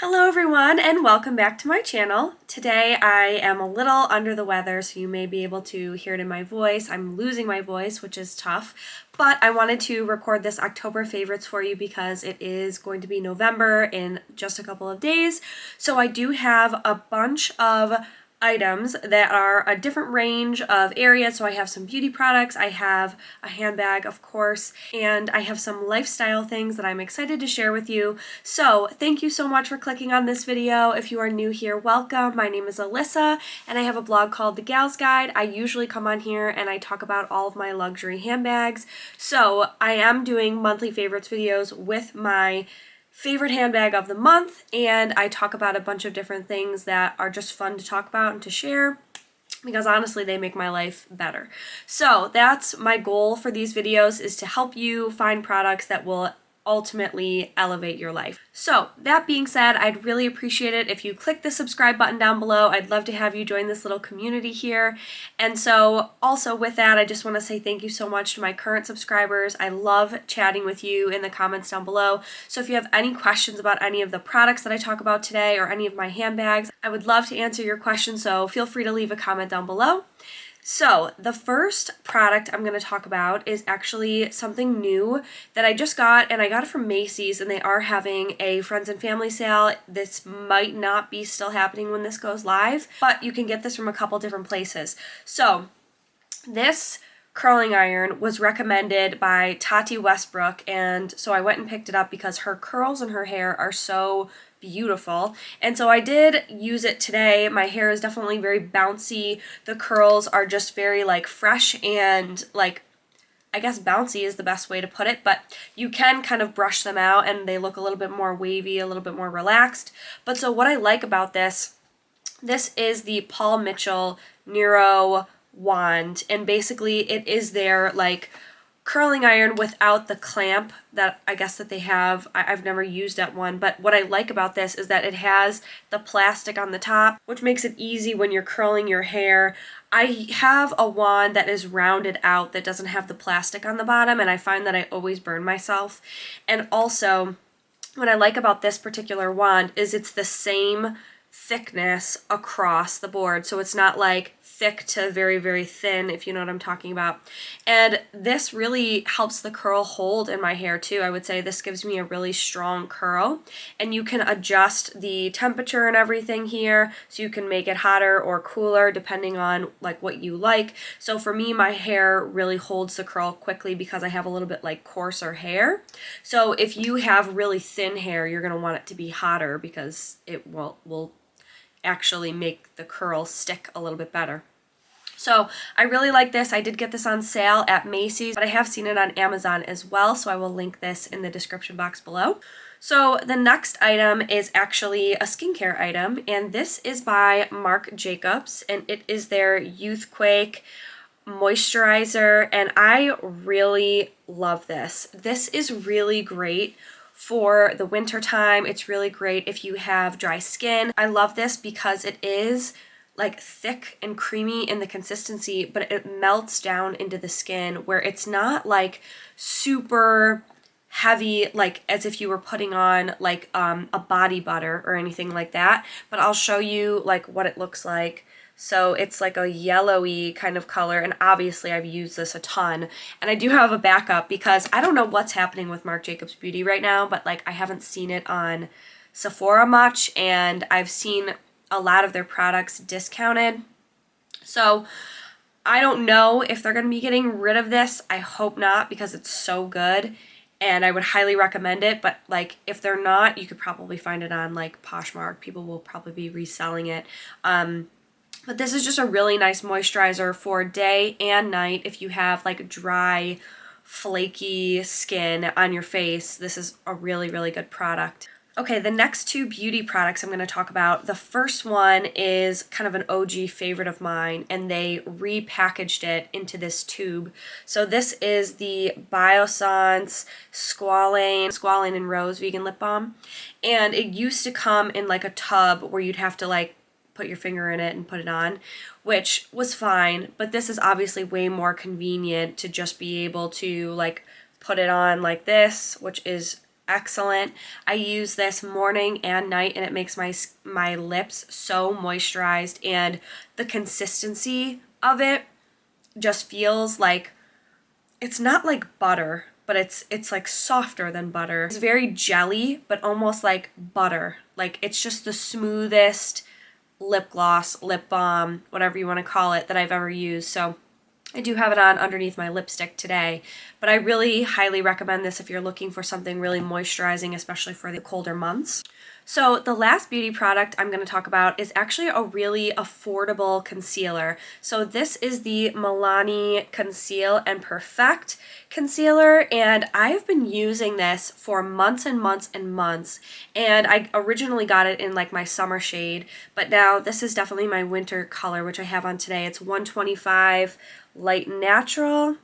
Hello everyone and welcome back to my channel. Today I am a little under the weather, so you may be able to hear it in my voice. I'm losing my voice, which is tough, but I wanted to record this October favorites for you because it is going to be November in just a couple of days. So I do have a bunch of items that are a different range of areas. So I have some beauty products, I have a handbag, of course, and I have some lifestyle things that I'm excited to share with you. So thank you so much for clicking on this video. If you are new here, welcome. My name is Alyssa and I have a blog called The Gal's Guide. I usually come on here and I talk about all of my luxury handbags. So I am doing monthly favorites videos with my favorite handbag of the month, and I talk about a bunch of different things that are just fun to talk about and to share because honestly they make my life better. So that's my goal for these videos, is to help you find products that will ultimately elevate your life. So that being said, I'd really appreciate it if you click the subscribe button down below. I'd love to have you join this little community here. And so also with that, I just want to say thank you so much to my current subscribers. I love chatting with you in the comments down below. So if you have any questions about any of the products that I talk about today or any of my handbags, I would love to answer your questions, so feel free to leave a comment down below. So the first product I'm going to talk about is actually something new that I just got, and I got it from Macy's, and they are having a friends and family sale. This might not be still happening when this goes live, but you can get this from a couple different places. So this curling iron was recommended by Tati Westbrook, and so I went and picked it up because her curls in her hair are so beautiful. And so I did use it today. My hair is definitely very bouncy. The curls are just very like fresh and like, I guess bouncy is the best way to put it, but you can kind of brush them out and they look a little bit more wavy, a little bit more relaxed. But so what I like about this is the Paul Mitchell Neuro wand, and basically it is their like curling iron without the clamp that I guess that they have. I've never used that one, but what I like about this is that it has the plastic on the top, which makes it easy when you're curling your hair. I have a wand that is rounded out that doesn't have the plastic on the bottom, and I find that I always burn myself. And also, what I like about this particular wand is it's the same thickness across the board, so it's not like thick to very, very thin, if you know what I'm talking about. And this really helps the curl hold in my hair too. I would say this gives me a really strong curl, and you can adjust the temperature and everything here, so you can make it hotter or cooler depending on like what you like. So for me, my hair really holds the curl quickly because I have a little bit like coarser hair. So if you have really thin hair, you're going to want it to be hotter because it will actually make the curl stick a little bit better. So I really like this. I did get this on sale at Macy's, but I have seen it on Amazon as well, so I will link this in the description box below. So the next item is actually a skincare item, and this is by Marc Jacobs, and it is their Youthquake Moisturizer, and I really love this. This is really great for the winter time. It's really great if you have dry skin. I love this because it is like thick and creamy in the consistency, but it melts down into the skin where it's not like super heavy, like as if you were putting on like a body butter or anything like that. But I'll show you like what it looks like. So it's like a yellowy kind of color, and obviously I've used this a ton, and I do have a backup because I don't know what's happening with Marc Jacobs Beauty right now, but like I haven't seen it on Sephora much, and I've seen a lot of their products discounted. So I don't know if they're going to be getting rid of this. I hope not, because it's so good and I would highly recommend it. But like if they're not, you could probably find it on like Poshmark. People will probably be reselling it. But this is just a really nice moisturizer for day and night. If you have like dry, flaky skin on your face, this is a really, really good product. Okay, the next two beauty products I'm going to talk about, the first one is kind of an OG favorite of mine, and they repackaged it into this tube. So this is the Biossance Squalane and Rose Vegan Lip Balm, and it used to come in like a tub where you'd have to like put your finger in it and put it on, which was fine, but this is obviously way more convenient to just be able to like put it on like this, which is excellent. I use this morning and night, and it makes my lips so moisturized, and the consistency of it just feels like, it's not like butter, but it's like softer than butter. It's very jelly, but almost like butter. Like, it's just the smoothest lip gloss, lip balm, whatever you want to call it, that I've ever used. So I do have it on underneath my lipstick today, but I really highly recommend this if you're looking for something really moisturizing, especially for the colder months. So the last beauty product I'm going to talk about is actually a really affordable concealer. So this is the Milani Conceal and Perfect concealer, and I've been using this for months and months and months. And I originally got it in like my summer shade, but now this is definitely my winter color, which I have on today. It's 125 Light Natural,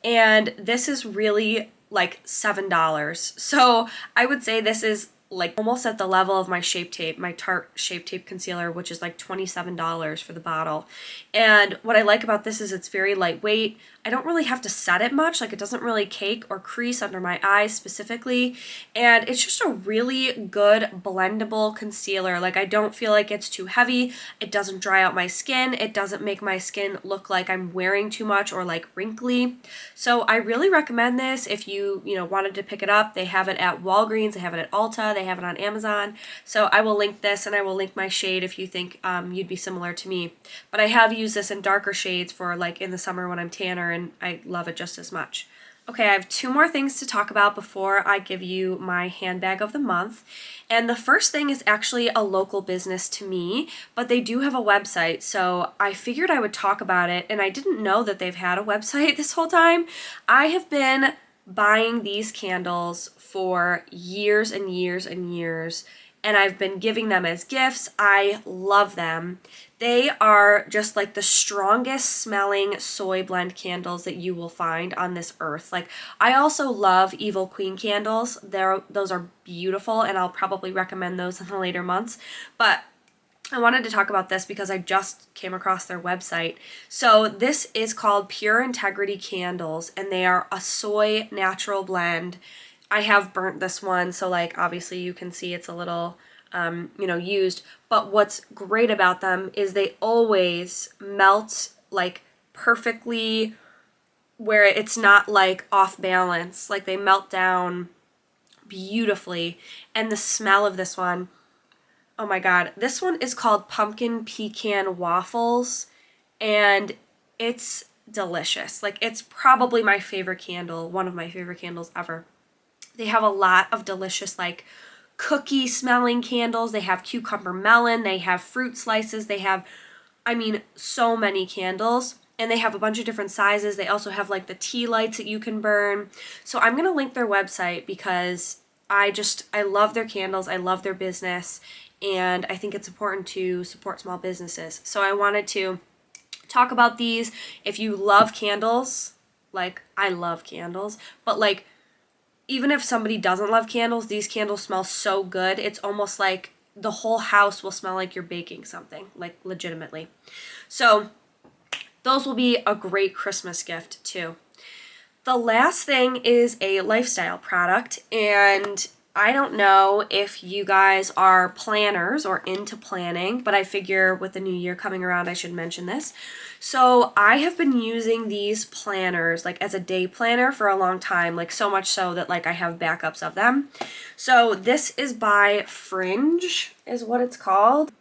and this is really like $7. So I would say this is like almost at the level of my Shape Tape, my Tarte Shape Tape concealer, which is like $27 for the bottle. And what I like about this is it's very lightweight. I don't really have to set it much, like it doesn't really cake or crease under my eyes specifically, and it's just a really good blendable concealer. Like, I don't feel like it's too heavy, it doesn't dry out my skin, it doesn't make my skin look like I'm wearing too much or like wrinkly. So I really recommend this if you wanted to pick it up. They have it at Walgreens, they have it at Ulta, they have it on Amazon. So I will link this, and I will link my shade if you think you'd be similar to me. But I have used this in darker shades for like in the summer when I'm tanner, and I love it just as much. Okay, I have two more things to talk about before I give you my handbag of the month. And the first thing is actually a local business to me, but they do have a website, so I figured I would talk about it, and I didn't know that they've had a website this whole time. I have been buying these candles for years and years and years, and I've been giving them as gifts. I love them. They are just like the strongest smelling soy blend candles that you will find on this earth. Like, I also love Evil Queen candles. Those are beautiful, and I'll probably recommend those in the later months. But I wanted to talk about this because I just came across their website. So this is called Pure Integrity Candles, and they are a soy natural blend. I have burnt this one, so like obviously you can see it's a little used, but what's great about them is they always melt like perfectly, where it's not like off balance. Like, they melt down beautifully. And the smell of this one, oh my god, this one is called Pumpkin Pecan Waffles, and it's delicious. Like, it's probably my favorite candle, one of my favorite candles ever. They have a lot of delicious like cookie smelling candles. They have cucumber melon, they have fruit slices, they have, I mean, so many candles, and they have a bunch of different sizes. They also have like the tea lights that you can burn. So I'm going to link their website because I love their candles, I love their business, and I think it's important to support small businesses. So I wanted to talk about these. If you love candles, like I love candles, but like even if somebody doesn't love candles, these candles smell so good. It's almost like the whole house will smell like you're baking something, like legitimately. So those will be a great Christmas gift too. The last thing is a lifestyle product, and I don't know if you guys are planners or into planning, but I figure with the new year coming around, I should mention this. So I have been using these planners like as a day planner for a long time, like so much so that like I have backups of them. So this is by Fringe is what it's called.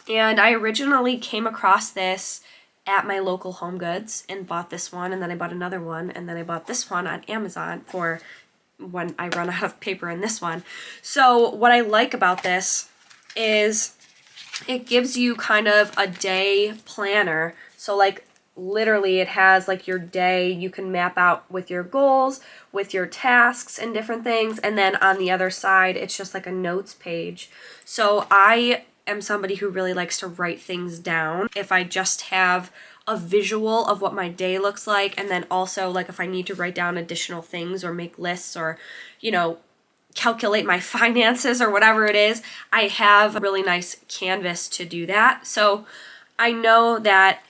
And I originally came across this at my local Home Goods and bought this one, and then I bought another one, and then I bought this one on Amazon for when I run out of paper in this one. So what I like about this is it gives you kind of a day planner. So like literally it has like your day you can map out with your goals, with your tasks and different things, and then on the other side it's just like a notes page. So I am somebody who really likes to write things down. If I just have a visual of what my day looks like, and then also like if I need to write down additional things or make lists or, calculate my finances or whatever it is, I have a really nice canvas to do that. So I know that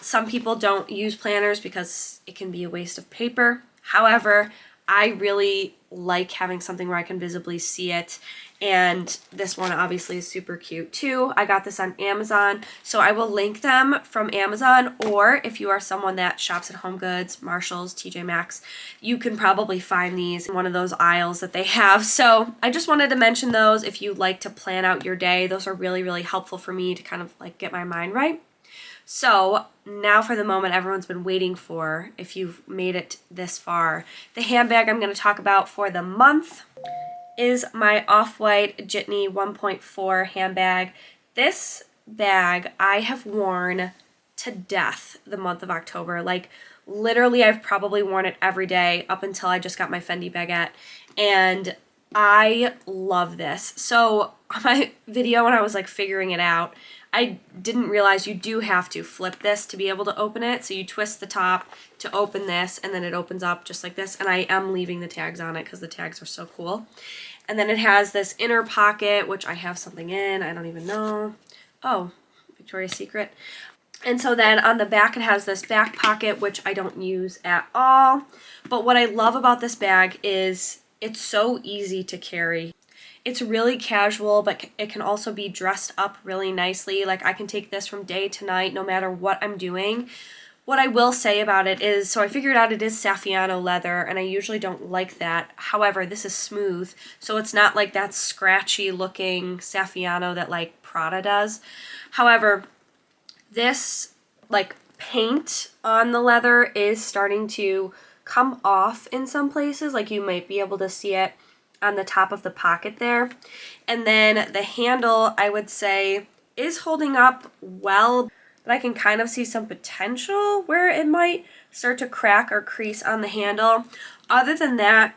some people don't use planners because it can be a waste of paper. However, I really like having something where I can visibly see it. And this one obviously is super cute too. I got this on Amazon, so I will link them from Amazon, or if you are someone that shops at HomeGoods, Marshalls, TJ Maxx, you can probably find these in one of those aisles that they have. So I just wanted to mention those if you like to plan out your day. Those are really, really helpful for me to kind of like get my mind right. So now for the moment everyone's been waiting for, if you've made it this far. The handbag I'm going to talk about for the month is my Off-White Jitney 1.4 handbag. This bag I have worn to death the month of October. Like literally I've probably worn it every day up until I just got my Fendi baguette, and I love this. So on my video when I was like figuring it out, I didn't realize you do have to flip this to be able to open it. So you twist the top to open this, and then it opens up just like this. And I am leaving the tags on it because the tags are so cool. And then it has this inner pocket, which I have something in. I don't even know. Oh, Victoria's Secret. And so then on the back it has this back pocket, which I don't use at all. But what I love about this bag is it's so easy to carry. It's really casual, but it can also be dressed up really nicely. Like I can take this from day to night no matter what I'm doing. What I will say about it is, so I figured out it is Saffiano leather, and I usually don't like that. However, this is smooth, so it's not like that scratchy looking Saffiano that like Prada does. However, this like paint on the leather is starting to come off in some places. Like you might be able to see it on the top of the pocket there. And then the handle, I would say, is holding up well, but I can kind of see some potential where it might start to crack or crease on the handle. Other than that,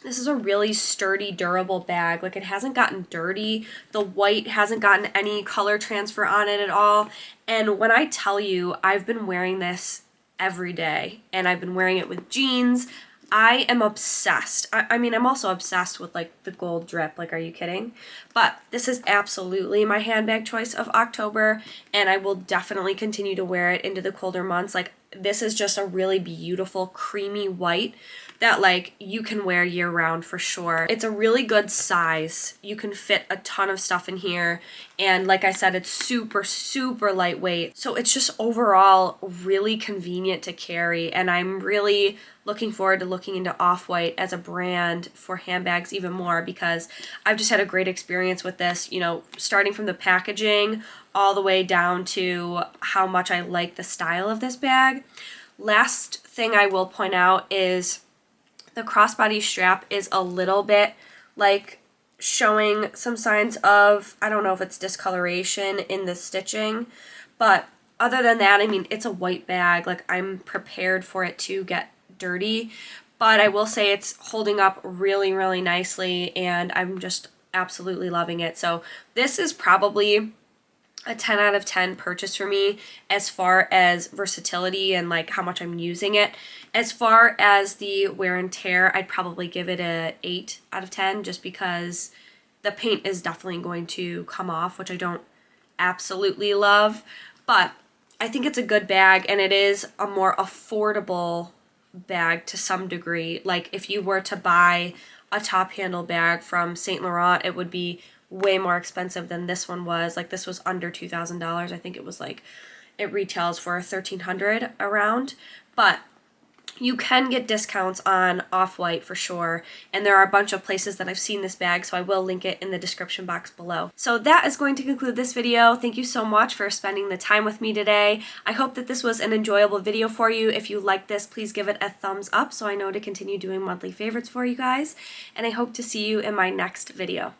this is a really sturdy, durable bag. Like it hasn't gotten dirty. The white hasn't gotten any color transfer on it at all. And when I tell you, I've been wearing this every day, and I've been wearing it with jeans. I am obsessed. I mean, I'm also obsessed with like the gold drip. Like, are you kidding? But this is absolutely my handbag choice of October, and I will definitely continue to wear it into the colder months. Like, this is just a really beautiful creamy white that like you can wear year round for sure. It's a really good size. You can fit a ton of stuff in here, and like I said, it's super, super lightweight. So it's just overall really convenient to carry, and I'm really looking forward to looking into Off-White as a brand for handbags even more, because I've just had a great experience with this, you know, starting from the packaging all the way down to how much I like the style of this bag. Last thing I will point out is the crossbody strap is a little bit like showing some signs of, I don't know if it's discoloration in the stitching, but other than that, I mean, it's a white bag. Like I'm prepared for it to get dirty, but I will say it's holding up really, really nicely, and I'm just absolutely loving it. So this is probably a 10 out of 10 purchase for me as far as versatility and like how much I'm using it. As far as the wear and tear, I'd probably give it a 8 out of 10 just because the paint is definitely going to come off, which I don't absolutely love, but I think it's a good bag, and it is a more affordable bag to some degree. Like if you were to buy a top handle bag from Saint Laurent, it would be way more expensive than this one was. Like this was under $2,000. I think it was like, it retails for $1,300 around, but you can get discounts on Off-White for sure, and there are a bunch of places that I've seen this bag, so I will link it in the description box below. So that is going to conclude this video. Thank you so much for spending the time with me today. I hope that this was an enjoyable video for you. If you liked this, please give it a thumbs up so I know to continue doing monthly favorites for you guys, and I hope to see you in my next video.